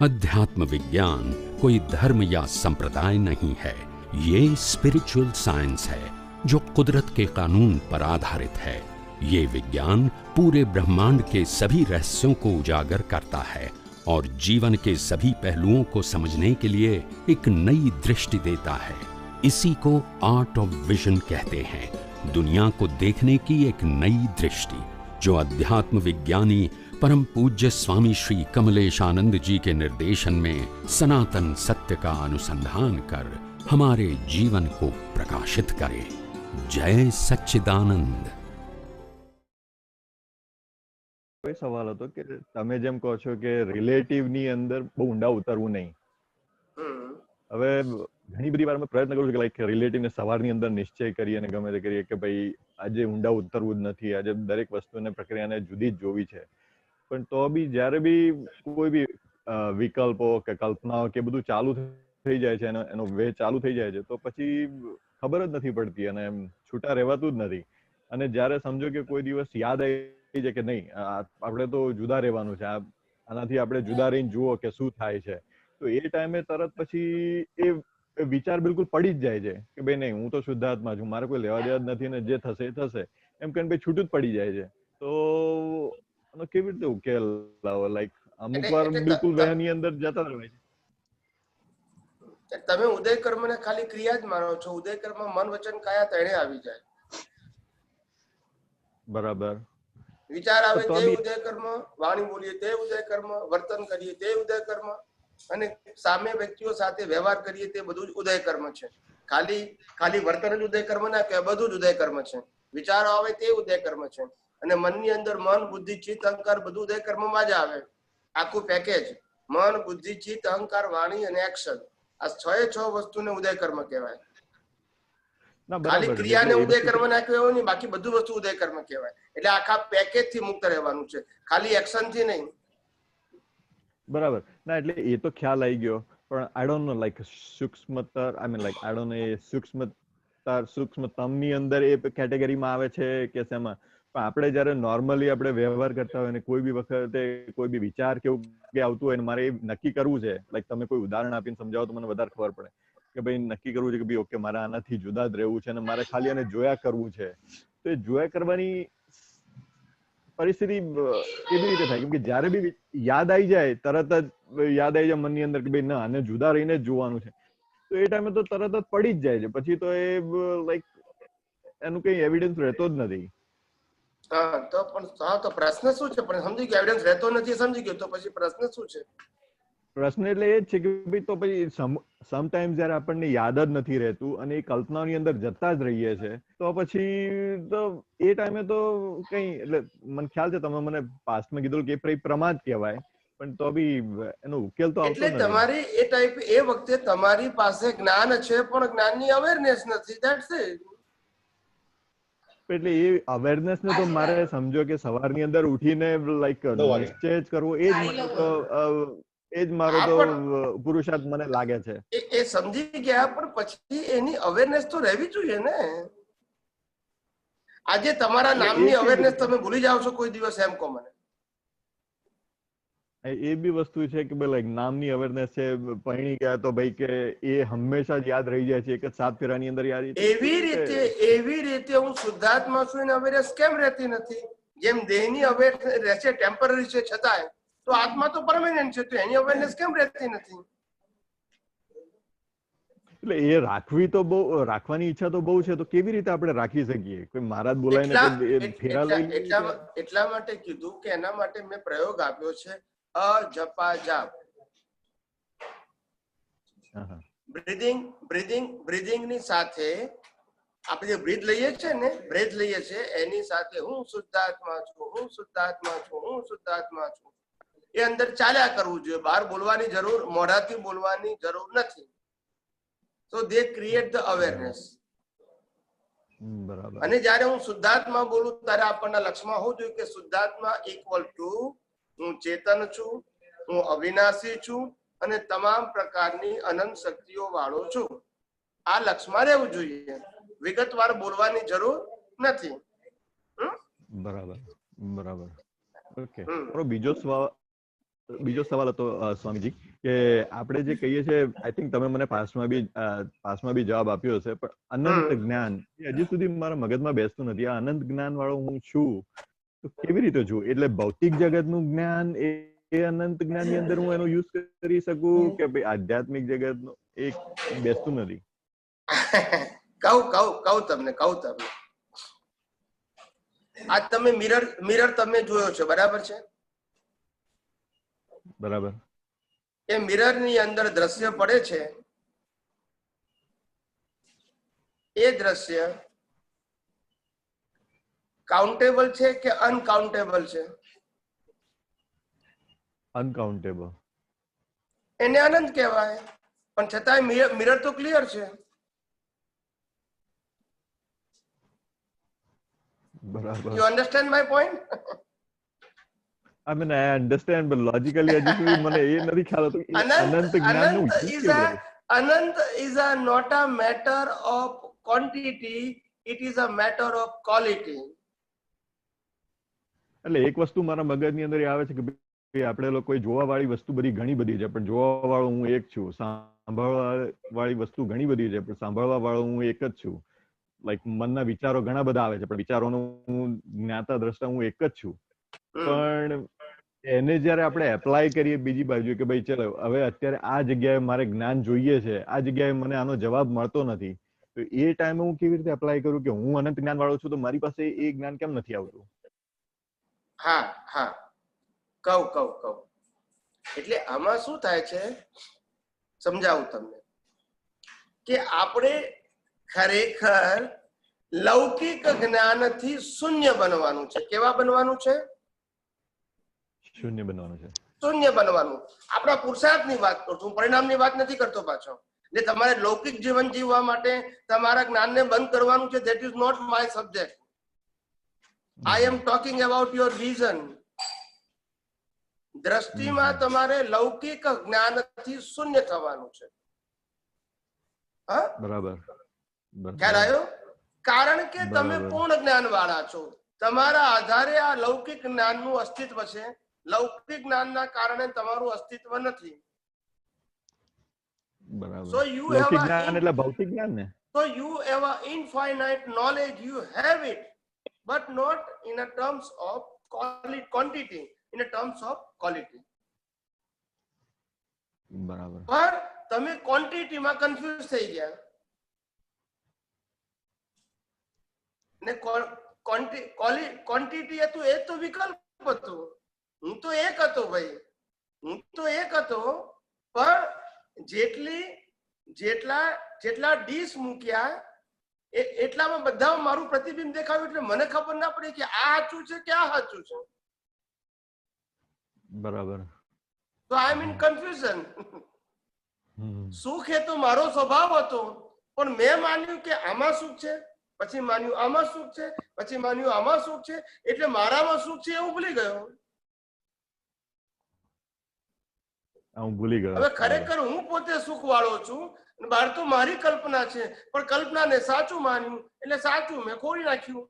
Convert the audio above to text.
अध्यात्म विज्ञान कोई धर्म या संप्रदाय नहीं है, ये स्पिरिचुअल साइंस है जो कुदरत के कानून पर आधारित है। ये विज्ञान पूरे ब्रह्मांड के सभी रहस्यों को उजागर करता है और जीवन के सभी पहलुओं को समझने के लिए एक नई दृष्टि देता है। इसी को आर्ट ऑफ विजन कहते हैं, दुनिया को देखने की एक नई दृष्टि, जो अध्यात्म विज्ञानी परम पूज्य स्वामी श्री कमलेशानंद जी के निर्देशन में सनातन सत्य का अनुसंधान कर हमारे जीवन को प्रकाशित करे। जय सच्चिदानंद। સવાલ હતો કે તમે જેમ કહો છો કે રિલેટિવ ની અંદર બહુ ઊંડા ઉતરવું નહીં. હવે ઘણી બધી વાર અમે પ્રયત્ન કરું છું કે લાઈક રિલેટિવ ને સવારની અંદર નિશ્ચય કરીએ અને ગમે તે કરીએ કે ભાઈ આજે ઊંડા ઉતરવું જ નથી, આજે દરેક વસ્તુને પ્રક્રિયાને જુદી જ જોવી છે. પણ તો બી જ્યારે બી કોઈ બી વિકલ્પો કે કલ્પનાઓ કે બધું ચાલુ થઈ જાય છે, એનો વે ચાલુ થઈ જાય છે, તો પછી ખબર જ નથી પડતી અને છૂટા રહેવાતું જ નથી. અને જ્યારે સમજો કે કોઈ દિવસ યાદ આવી જાય કે નહીં આપણે તો જુદા રહેવાનું છે, આનાથી આપણે જુદા રહીને જુઓ કે શું થાય છે, તો એ ટાઈમે તરત પછી એ વિચાર બિલકુલ પડી જ જાય છે કે ભાઈ નહીં, હું તો શુદ્ધાત્મા છું, મારે કોઈ લેવા દેવા જ નથી ને જે થશે એ થશે, એમ કરીને ભાઈ છૂટું જ પડી જાય છે. તો કેવી રીતે ઉકેલ લાવો? લાઈક અમુક વાર બિલકુલ વહેની અંદર જતા રહે છે. તમે ઉદય કર્મ ને ખાલી ક્રિયા જ માનો છો. ઉદય કર્મ મન વચન કાયા ત્રણે આવી જાય. બરાબર. વિચાર આવે તે ઉદય કર્મ, વાણી બોલીએ તે ઉદય કર્મ, વર્તન કરીએ તે ઉદય કર્મ, અને સામે વ્યક્તિઓ સાથે વ્યવહાર કરીએ તે બધું જ ઉદય કર્મ છે. ખાલી વર્તન જ ઉદય કર્મ ના કહેવાય, બધું જ ઉદય કર્મ છે. વિચારો આવે તે ઉદય કર્મ છે. અને મનની અંદર મન, બુદ્ધિ, ચિત્ત, અહંકાર બધું ઉદય કર્મમાં જ આવે. આખું પેકેજ મન, બુદ્ધિ, ચિત્ત, અહંકાર, વાણી અને એક્શન, આ 6 વસ્તુને ઉદય કર્મ કહેવાય. ખાલી ક્રિયાને ઉદય કર્મ ના કહેવાય નહીં, બાકી બધું વસ્તુ ઉદય કર્મ કહેવાય. એટલે આખા પેકેજ થી મુક્ત રહેવાનું છે, ખાલી એક્શન થી નહીં. બરાબર. ના એટલે એ તો ખ્યાલ આવી ગયો, પણ આઈ ડોન્ટ નો લાઈક સૂક્ષ્મતર, I mean like I don't know એ સૂક્ષ્મતમ ની અંદર એ કેટેગરીમાં આવે છે કે શેમાં? પણ આપણે જયારે નોર્મલી આપણે વ્યવહાર કરતા હોય અને કોઈ બી વખતે કોઈ બી વિચાર કેવું કે આવતું હોય ને મારે એ નક્કી કરવું છે, લાઈક તમે કોઈ ઉદાહરણ આપીને સમજાવો તો મને વધારે ખબર પડે કે ભાઈ નક્કી કરવું છે કે ભાઈ ઓકે મારે આનાથી જુદા જ રહેવું છે અને મારે ખાલી આને જોયા કરવું છે. તો એ જોયા કરવાની પરિસ્થિતિ કેવી રીતે થાય? કેમ કે જયારે બી યાદ આવી જાય તરત જ યાદ આવી જાય મનની અંદર કે ભાઈ ના આને જુદા રહીને જ જોવાનું છે, તો એ ટાઈમે તો તરત જ પડી જ જાય છે. પછી તો એ લાઈક એનું કઈ એવિડન્સ રહેતો જ નથી. તો પ્રશ્ન શું છે? પણ સમજી ગયો એવિડન્સ રહેતો નથી, સમજી ગયો. તો પછી પ્રશ્ન શું છે? પ્રશ્ન એટલે એ જ છે કે ભાઈ તો પછી સમટાઈમ જયારે આપણને યાદ જ નથી રહેતું અને એ કલ્પનાની અંદર જતા જ રહીએ છે, તો પછી તો એ ટાઈમે તો કઈ એટલે મને ખ્યાલ છે તમે મને પાસ્ટમાં કીધું કે પ્રમાદ કહેવાય, પણ તો બી એનો ઉકેલ તો આવતો નથી. એટલે તમારી એ ટાઈપ એ વખતે તમારી પાસે જ્ઞાન છે પણ જ્ઞાનની અવેરનેસ નથી. That's it. એટલે એ અવેરનેસ ને તો મારે સમજો કે સવારની અંદર ઉઠીને લાઈક નિશ્ચય જ કરવો, એ જ મારો તો પુરુષાર્થ મને લાગે છે. એ સમજી ગયા, પણ પછી એની અવેરનેસ તો રહેવી જોઈએ ને. આજે તમારા નામની અવેરનેસ તમે ભૂલી જાવ છો કોઈ દિવસ? એમ કહો મને. એ બી વસ્તુ છે કે ભાઈ લાઈક નામની અવેરનેસ છે, પરણી ગયા તો ભાઈ કે એ હંમેશા જ યાદ રહી જાય છે, એક જ 7 ફેરાની અંદર યાદ. એવી રીતે હું શુદ્ધાત્મા છું એને અવેરનેસ કેમ રહેતી નથી? જેમ દેહની અવેરનેસ રહેશે ટેમ્પરરી છે છતાંય, તો આત્મા તો પરમેનન્ટ છે, તો એની અવેરનેસ કેમ રહેતી નથી? એટલે એ રાખવી તો બહુ, રાખવાની ઈચ્છા તો બહુ છે, તો કેવી રીતે આપણે રાખી શકીએ? કોઈ મહારાજ બોલાવીને ફેરા લઈ એટલા માટે કીધું કે એના માટે મેં પ્રયોગ આપ્યો છે, અજપા જાપ. બ્રીધિંગ ની સાથે આપણે જે બ્રીથ લઈએ છીએ ને, બ્રેથ લઈએ છીએ, એની સાથે હું શુદ્ધાત્મા છું, હું શુદ્ધાત્મા છું, હું શુદ્ધાત્મા છું, એ અંદર ચાલ્યા કરવું જોઈએ. બહાર બોલવાની જરૂર, મોઢાથી બોલવાની જરૂર નથી. So they create the awareness. બરાબર. અને જ્યારે હું શુદ્ધાત્મા બોલું ત્યારે આપણના લક્ષ્યમાં હોવું જોઈએ કે શુદ્ધાત્મા ઇક્વલ ટુ હું ચેતન છું, હું અવિનાશી છું અને તમામ પ્રકારની અનંત શક્તિઓ વાળો છું. આ લક્ષ્યમાં રહેવું જોઈએ, વિગતવાર બોલવાની જરૂર નથી. બરાબર. ઓકે. બીજો બીજો સવાલ હતો સ્વામીજી કે આપણે જે કહીએ છીએ, આઈ થિંક તમે મને પાસ્ટમાં બી જવાબ આપ્યો હશે, પણ અનંત જ્ઞાન એ હજી સુધી મારા મગજમાં બેસતું નથી. આ અનંત જ્ઞાન વાળો હું છું તો કેવી રીતે છું? એટલે ભૌતિક જગતનું જ્ઞાન એ અનંત જ્ઞાનની અંદર હું એનો યુઝ કરી શકું કે ભાઈ આધ્યાત્મિક જગતનું એ બેસતું નથી? કહું તમને આ તમે મિરર તમે જોયો છે, બરાબર છે? બરાબર. એ મિરર ની અંદર દ્રશ્ય પડે છે, એ દ્રશ્ય કાઉન્ટેબલ છે કે અનકાઉન્ટેબલ છે? અનકાઉન્ટેબલ. એને અનંત કહેવાય, પણ છતાંય મિરર તો ક્લિયર છે. બરાબર. You understand my point? I mean, I understand, but logically હજી સુધી મને એ નથી ખ્યાલ હતો કે અનંત જ્ઞાનનું અનંત is not a matter of quantity, it is a matter of quality. એટલે એક વસ્તુ મારા મગજની અંદર આવે છે કે આપણે લોકો જોવા વાળી વસ્તુ ઘણી બધી છે, પણ જોવા વાળો હું એક છું. સાંભળવા વાળી વસ્તુ ઘણી બધી છે, પણ સાંભળવા વાળો હું એક જ છું. લાઈક મનના વિચારો ઘણા બધા આવે છે, પણ વિચારોનો હું જ્ઞાતા દ્રષ્ટા હું એક જ છું. પણ એને જયારે આપણે એપ્લાય કરીએ બીજી બાજુ કે ભાઈ ચલો હવે અત્યારે આ જગ્યાએ મારે જ્ઞાન જોઈએ છે, આ જગ્યાએ મને આનો જવાબ મળતો નથી, તો એ ટાઈમે હું કેવી રીતે એપ્લાય કરું કે હું અનંત જ્ઞાન વાળો છું તો મારી પાસે એ જ્ઞાન કેમ નથી આવતું? હા કહું એટલે આમાં શું થાય છે સમજાવું તમને કે આપણે ખરેખર લૌકિક જ્ઞાનથી શૂન્ય બનવાનું છે. કેવા બનવાનું છે? શૂન્ય બનવાનું છે. શૂન્ય બનવાનું. આપણા પુરુષાર્થની વાત કરું છું, પરિણામની વાત નથી કરતો પાછો. એટલે તમારે લૌકિક જીવન જીવવા માટે તમારા જ્ઞાનને બંધ કરવાનું છે. That is not my subject. I am talking about your vision. દ્રષ્ટિમાં તમારે લૌકિક જ્ઞાનથી શૂન્ય થવાનું છે. હા, બરાબર. ખ્યાલ આવ્યો? કારણ કે તમે પૂર્ણ જ્ઞાન વાળા છો. તમારા આધારે આ લૌકિક જ્ઞાનનું અસ્તિત્વ છે. લૌકિક જ્ઞાનના કારણે તમારું અસ્તિત્વ નથી. બરાબર. So you લૌકિક have જ્ઞાન એટલે ભૌતિક જ્ઞાન ને? So you have an infinite knowledge, you have it, but not in a terms of quantity, in a terms of quality. બરાબર. પણ તમે ક્વોન્ટિટીમાં કન્ફ્યુઝ થઈ ગયા ને ક્વોન્ટિટી હતું એ તો વિકલ્પ હતું. હું તો એક હતો ભાઈ, હું તો એક હતો, પણ જેટલા ડીશ મૂક્યા એટલામાં બધા મારું પ્રતિબિંબ દેખાયું, એટલે મને ખબર ના પડી કે આ સાચું છે કે આ સાચું છે. બરાબર. તો આઈ એમ ઇન કન્ફ્યુઝન. સુખ એ તો મારો સ્વભાવ હતો, પણ મેં માન્યું કે આમાં સુખ છે, પછી માન્યું આમાં સુખ છે, પછી માન્યું આમાં સુખ છે, એટલે મારામાં સુખ છે એવું ભૂલી ગયો. હવે ખરેખર હું પોતે સુખ વાળો છું, બહાર તો મારી કલ્પના છે, પણ કલ્પનાને સાચું માન્યું એટલે સાચું મેં ખોરી નાખ્યું.